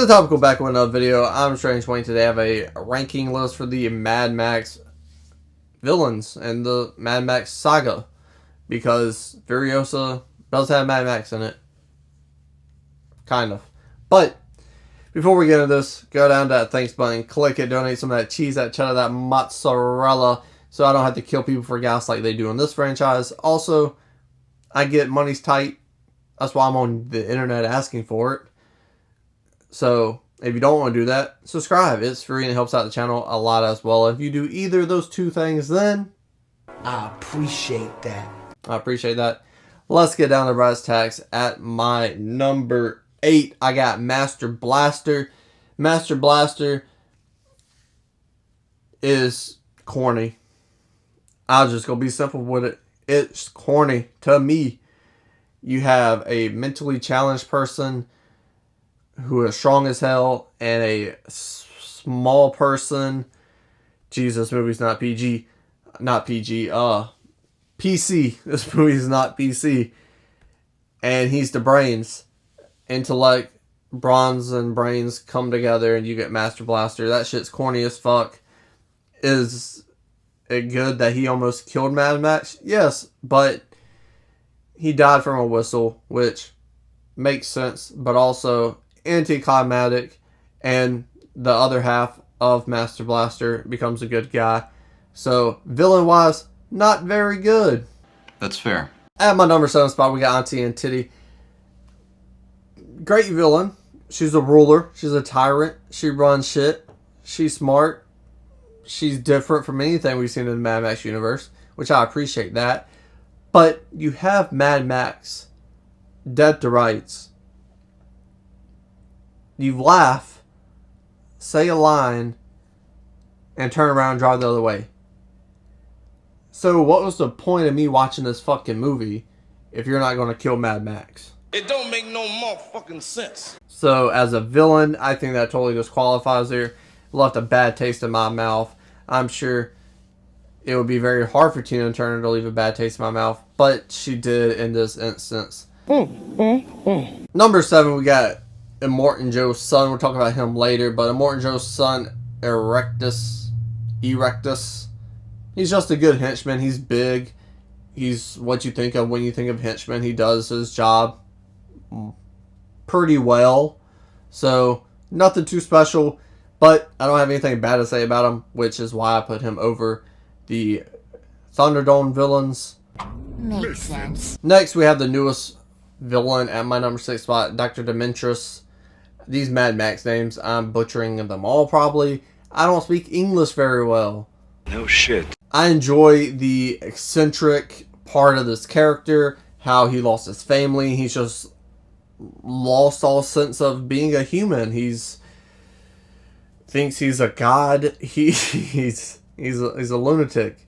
So topical back with another video. I'm Strange Wayne. Today I have a ranking list for the Mad Max villains and the Mad Max saga, because Furiosa does have Mad Max in it. Kind of. But before we get into this, go down to that thanks button, click it, donate some of that cheese, that cheddar, that mozzarella, so I don't have to kill people for gas like they do in this franchise. Also, I get money's tight. That's why I'm on the internet asking for it. So, if you don't want to do that, subscribe. It's free and it helps out the channel a lot as well. If you do either of those two things, then I appreciate that. I appreciate that. Let's get down to brass tacks. At my number 8, I got Master Blaster. Master Blaster is corny. I was just going to be simple with it. It's corny to me. You have a mentally challenged person who is strong as hell, and a small person. Jesus, this movie's not PG. Not PG. PC. This movie's not PC. And he's the brains. Intellect, bronze, and brains come together, and you get Master Blaster. That shit's corny as fuck. Is it good that he almost killed Mad Max? Yes, but he died from a whistle, which makes sense, but also anticlimactic, and the other half of Master Blaster becomes a good guy. So, villain-wise, not very good. That's fair. At my number 7 spot, we got Auntie and Titty. Great villain. She's a ruler. She's a tyrant. She runs shit. She's smart. She's different from anything we've seen in the Mad Max universe, which I appreciate that. But you have Mad Max dead to rights. You laugh, say a line, and turn around and drive the other way. So what was the point of me watching this fucking movie if you're not going to kill Mad Max? It don't make no motherfucking sense. So as a villain, I think that totally disqualifies her. Left a bad taste in my mouth. I'm sure it would be very hard for Tina Turner to leave a bad taste in my mouth, but she did in this instance. Number 7, we got Immortan Joe's son. We'll talk about him later, but Immortan Joe's son, Erectus. He's just a good henchman. He's big. He's what you think of when you think of henchman. He does his job pretty well. So, nothing too special, but I don't have anything bad to say about him, which is why I put him over the Thunderdome villains. Makes sense. Next, we have the newest villain at my number 6 spot, Dr. Demetrius. These Mad Max names, I'm butchering them all probably. I don't speak English very well. No shit. I enjoy the eccentric part of this character, how he lost his family. He's just lost all sense of being a human. Thinks he's a god. He's a lunatic.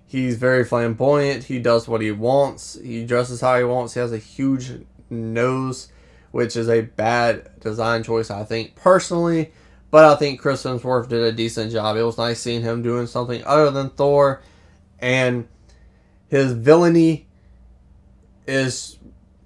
He's very flamboyant. He does what he wants. He dresses how he wants. He has a huge nose, which is a bad design choice, I think, personally. But I think Chris Hemsworth did a decent job. It was nice seeing him doing something other than Thor. And his villainy is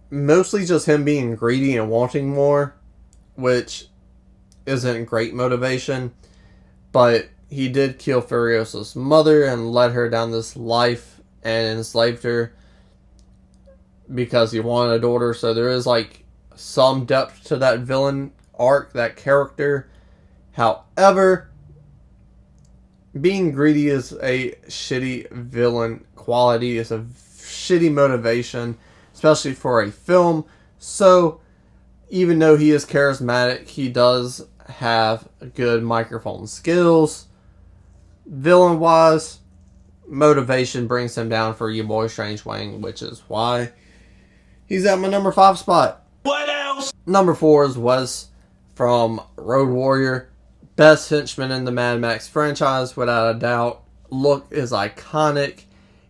mostly just him being greedy and wanting more, which isn't great motivation. But he did kill Furiosa's mother and led her down this life and enslaved her because he wanted a daughter. So there is like some depth to that villain arc, that character. However, being greedy is a shitty villain quality. It's a shitty motivation, especially for a film. So, even though he is charismatic, he does have good microphone skills. Villain-wise, motivation brings him down for your boy Strange Wang, which is why he's at my number 5 spot. What else? Number 4 is Wes from Road Warrior. Best henchman in the Mad Max franchise, without a doubt. Look is iconic.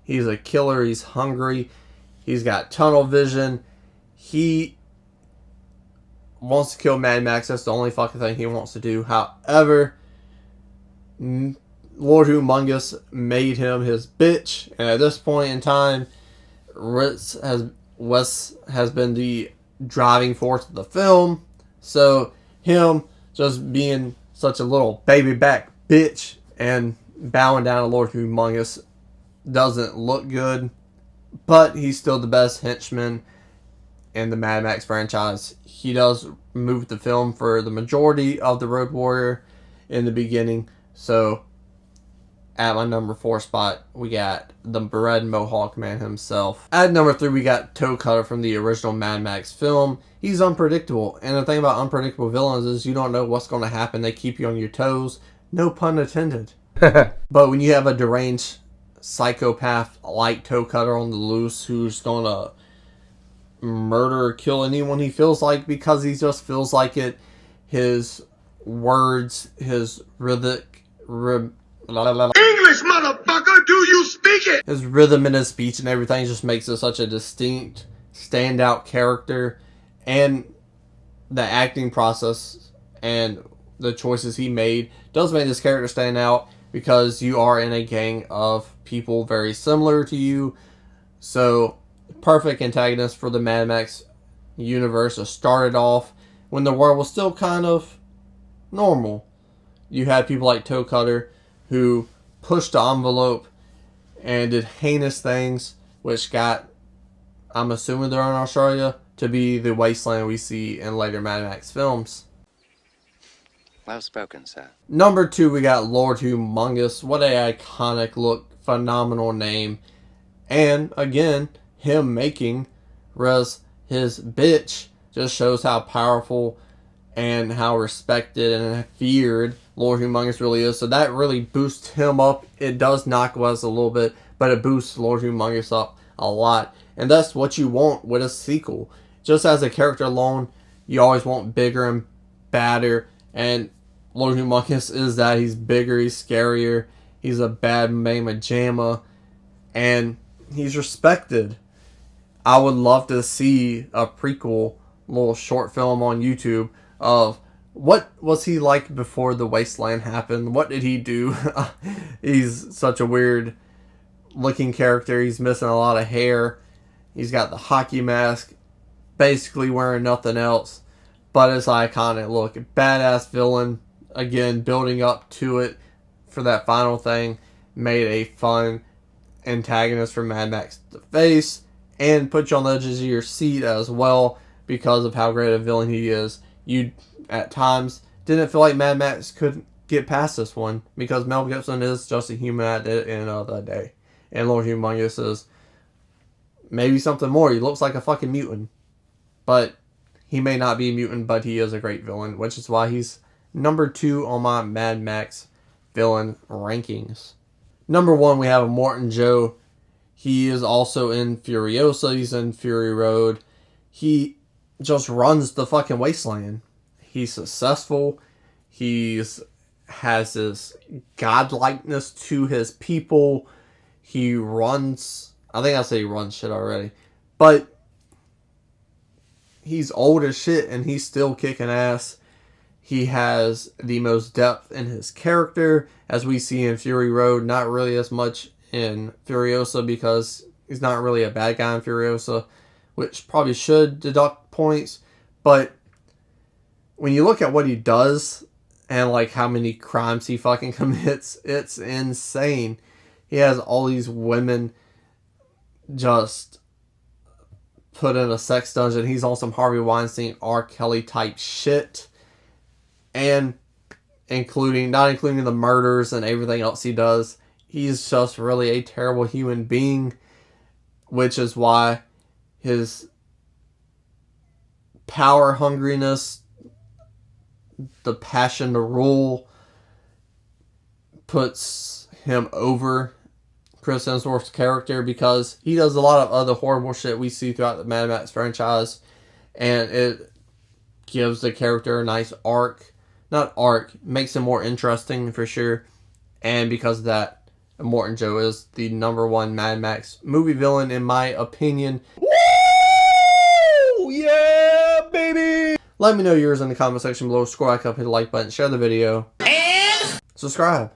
He's a killer. He's hungry. He's got tunnel vision. He wants to kill Mad Max. That's the only fucking thing he wants to do. However, Lord Humongous made him his bitch. And at this point in time, Wes has been the driving force of the film. So, him just being such a little baby back bitch and bowing down to Lord Humongous doesn't look good. But he's still the best henchman in the Mad Max franchise. He does move the film for the majority of the Road Warrior in the beginning. So at my number 4 spot, we got the Red Mohawk Man himself. At number 3, we got Toe Cutter from the original Mad Max film. He's unpredictable. And the thing about unpredictable villains is you don't know what's going to happen. They keep you on your toes. No pun intended. But when you have a deranged psychopath like Toe Cutter on the loose who's going to murder or kill anyone he feels like because he just feels like it, his words, his English, motherfucker, do you speak it? his rhythm in his speech and everything just makes it such a distinct, standout character. And the acting process and the choices he made does make this character stand out because you are in a gang of people very similar to you. So, perfect antagonist for the Mad Max universe. It started off when the world was still kind of normal. You had people like Toe Cutter who pushed the envelope and did heinous things, which got, I'm assuming they're in Australia, to be the wasteland we see in later Mad Max films. Well spoken, sir. Number 2, we got Lord Humongous. What a iconic look, phenomenal name. And again, him making Rez his bitch just shows how powerful and how respected and feared Lord Humongous really is. So that really boosts him up. It does knock Wes a little bit, but it boosts Lord Humongous up a lot. And that's what you want with a sequel. Just as a character alone, you always want bigger and badder. And Lord Humongous is that. He's bigger, he's scarier, he's a bad mamma jamma, and he's respected. I would love to see a prequel, little short film on YouTube of what was he like before the wasteland happened. What did he do? He's such a weird looking character. He's missing a lot of hair. He's got the hockey mask, basically wearing nothing else, but it's an iconic look. Badass villain. Again, building up to it for that final thing made a fun antagonist for Mad Max to face and put you on the edges of your seat as well because of how great a villain he is. You, at times, didn't feel like Mad Max could get past this one because Mel Gibson is just a human at the end of the day. And Lord Humongous is maybe something more. He looks like a fucking mutant. But he may not be a mutant, but he is a great villain, which is why he's number 2 on my Mad Max villain rankings. Number 1, we have Morton Joe. He is also in Furiosa. He's in Fury Road. He just runs the fucking wasteland. He's successful. He's has this godlikeness to his people. He runs. I think I said he runs shit already. But he's old as shit and he's still kicking ass. He has the most depth in his character, as we see in Fury Road. Not really as much in Furiosa because he's not really a bad guy in Furiosa, which probably should deduct points. But when you look at what he does and like how many crimes he fucking commits, it's insane. He has all these women just put in a sex dungeon. He's on some Harvey Weinstein, R. Kelly type shit. And not including the murders and everything else he does. He's just really a terrible human being, which is why his power hungriness, the passion to rule, puts him over Chris Hemsworth's character because he does a lot of other horrible shit we see throughout the Mad Max franchise, and it gives the character a nice arc. Not arc, makes him more interesting for sure. And because of that, Morton Joe is the number 1 Mad Max movie villain in my opinion. Woo! Yeah, baby! Let me know yours in the comment section below. Scroll back up, hit the like button, share the video, and subscribe.